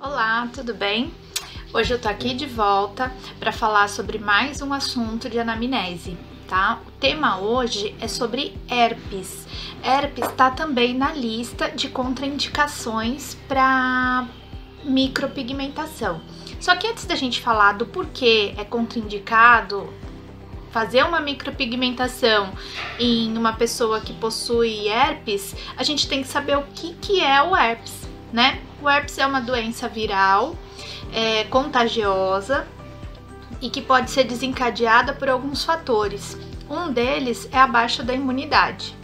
Olá, tudo bem? Hoje eu tô aqui de volta para falar sobre mais um assunto de anamnese, tá? O tema hoje é sobre herpes. Herpes está também na lista de contraindicações para micropigmentação. Só que antes da gente falar do porquê é contraindicado fazer uma micropigmentação em uma pessoa que possui herpes, a gente tem que saber o que é o herpes, né? O herpes é uma doença viral, contagiosa e que pode ser desencadeada por alguns fatores. Um deles é a baixa da imunidade.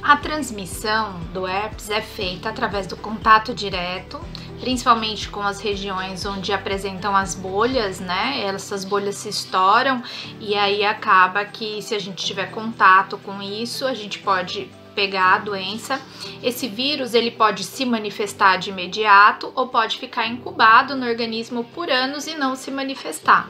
A transmissão do herpes é feita através do contato direto, principalmente com as regiões onde apresentam as bolhas, né? Essas bolhas se estouram e aí acaba que, se a gente tiver contato com isso, a gente pode pegar a doença. Esse vírus ele pode se manifestar de imediato ou pode ficar incubado no organismo por anos e não se manifestar.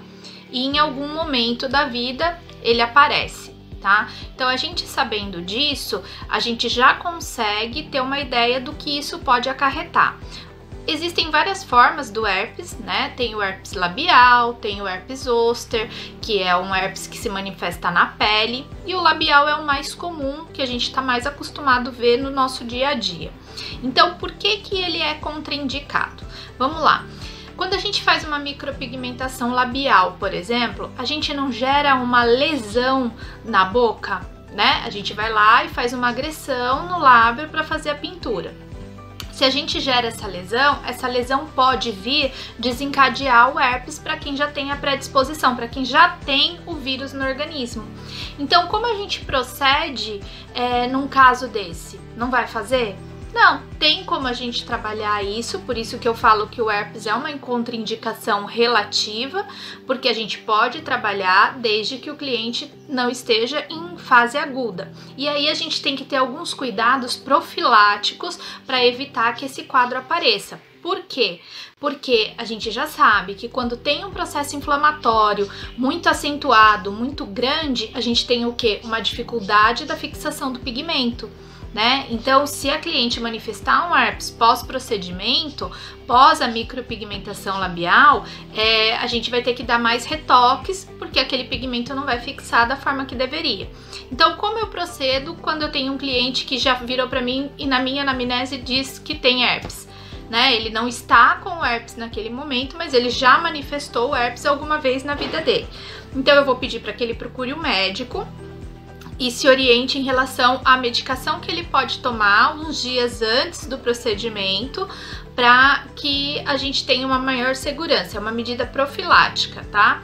E em algum momento da vida ele aparece, tá? Então a gente sabendo disso, a gente já consegue ter uma ideia do que isso pode acarretar. Existem várias formas do herpes, né? Tem o herpes labial, tem o herpes zoster, que é um herpes que se manifesta na pele, e o labial é o mais comum, que a gente está mais acostumado a ver no nosso dia a dia. Então, por que ele é contraindicado? Vamos lá. Quando a gente faz uma micropigmentação labial, por exemplo, a gente não gera uma lesão na boca, né? A gente vai lá e faz uma agressão no lábio para fazer a pintura. Se a gente gera essa lesão pode vir desencadear o herpes para quem já tem a predisposição, para quem já tem o vírus no organismo. Então, como a gente procede num caso desse? Não vai fazer? Não, tem como a gente trabalhar isso, por isso que eu falo que o herpes é uma contraindicação relativa, porque a gente pode trabalhar desde que o cliente não esteja em fase aguda. E aí a gente tem que ter alguns cuidados profiláticos para evitar que esse quadro apareça. Por quê? Porque a gente já sabe que quando tem um processo inflamatório muito acentuado, muito grande, a gente tem o quê? Uma dificuldade da fixação do pigmento, né? Então, se a cliente manifestar um herpes pós-procedimento, pós a micropigmentação labial, a gente vai ter que dar mais retoques, porque aquele pigmento não vai fixar da forma que deveria. Então, como eu procedo quando eu tenho um cliente que já virou para mim e na minha anamnese diz que tem herpes? Né? Ele não está com o herpes naquele momento, mas ele já manifestou o herpes alguma vez na vida dele. Então, eu vou pedir para que ele procure um médico e se oriente em relação à medicação que ele pode tomar uns dias antes do procedimento para que a gente tenha uma maior segurança. É uma medida profilática, tá?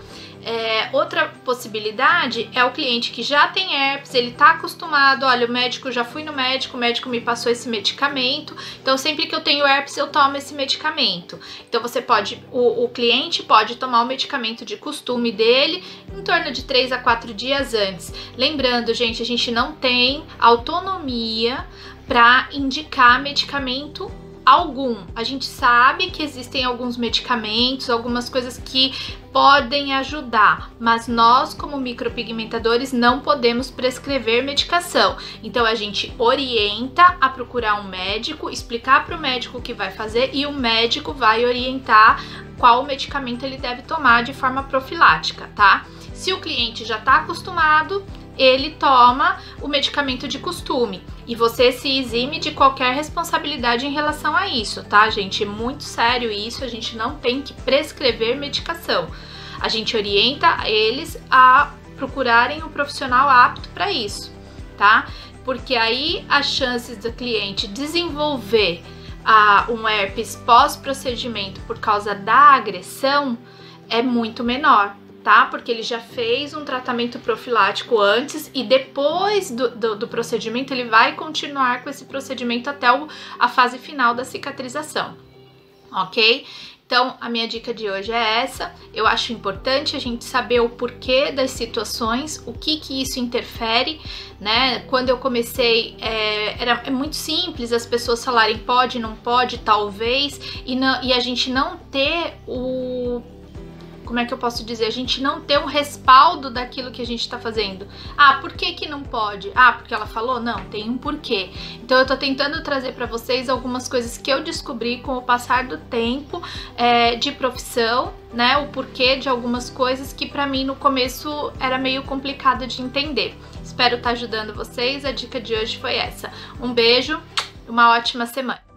Outra possibilidade é o cliente que já tem herpes, ele tá acostumado, olha, o médico, já fui no médico, o médico me passou esse medicamento, então sempre que eu tenho herpes eu tomo esse medicamento. Então você pode, o cliente pode tomar o medicamento de costume dele em torno de 3 a 4 dias antes. Lembrando, gente, a gente não tem autonomia para indicar medicamento algum. A gente sabe que existem alguns medicamentos, algumas coisas que podem ajudar, mas nós, como micropigmentadores, não podemos prescrever medicação. Então a gente orienta a procurar um médico, explicar para o médico o que vai fazer e o médico vai orientar qual medicamento ele deve tomar de forma profilática, tá? Se o cliente já está acostumado, ele toma o medicamento de costume e você se exime de qualquer responsabilidade em relação a isso, tá, gente? É muito sério isso, a gente não tem que prescrever medicação. A gente orienta eles a procurarem um profissional apto para isso, tá? Porque aí as chances do cliente desenvolver um herpes pós-procedimento por causa da agressão é muito menor, tá? Porque ele já fez um tratamento profilático antes e depois do procedimento ele vai continuar com esse procedimento até a fase final da cicatrização, ok? Então, a minha dica de hoje é essa. Eu acho importante a gente saber o porquê das situações, o que isso interfere, né? Quando eu comecei, é muito simples as pessoas falarem pode, não pode, talvez, e a gente não ter como é que eu posso dizer? A gente não ter um respaldo daquilo que a gente tá fazendo. Ah, por que que não pode? Ah, porque ela falou? Não, tem um porquê. Então eu tô tentando trazer pra vocês algumas coisas que eu descobri com o passar do tempo de profissão, né? O porquê de algumas coisas que pra mim no começo era meio complicado de entender. Espero estar ajudando vocês, a dica de hoje foi essa. Um beijo, uma ótima semana!